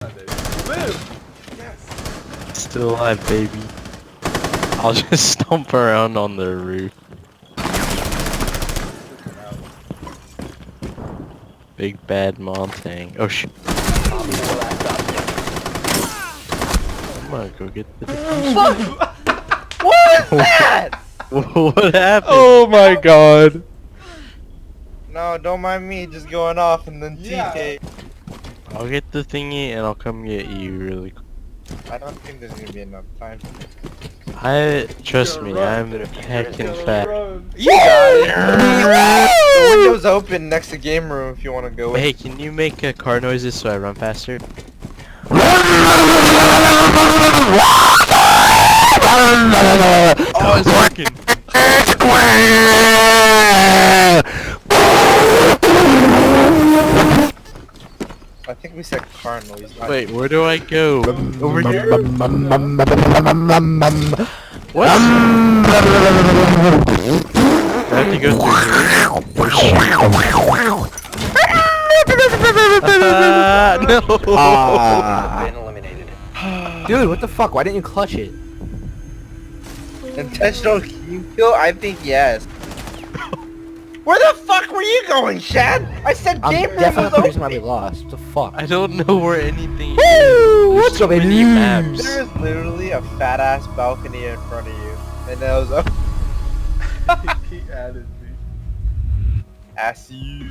Live! Yes! Still alive, baby. I'll just stomp around on the roof. Big bad Montang. Oh shit. I'm gonna go get the diffuser. What is that? What happened? Oh my god. No, don't mind me just going off and then TK. I'll get the thingy and I'll come get you really quick. I don't think there's gonna be enough time. Trust me, I'm heckin' fat. You got it. The window's open next to game room if you want to go in. Hey, can you make car noises so I run faster? Oh, it's working. I think we said car noise. Wait, where do I go? Over here? What? I have to go through here? No! Dude, what the fuck? Why didn't you clutch it? Intentional team kill? I think yes. Where the fuck were you going, Shad? I said I'm game room definitely was the reason why open. we lost. What the fuck? I don't know where anything Woo! is. What's So up, many baby? maps. There is literally a fat ass balcony in front of you. And that was He added me. ass you.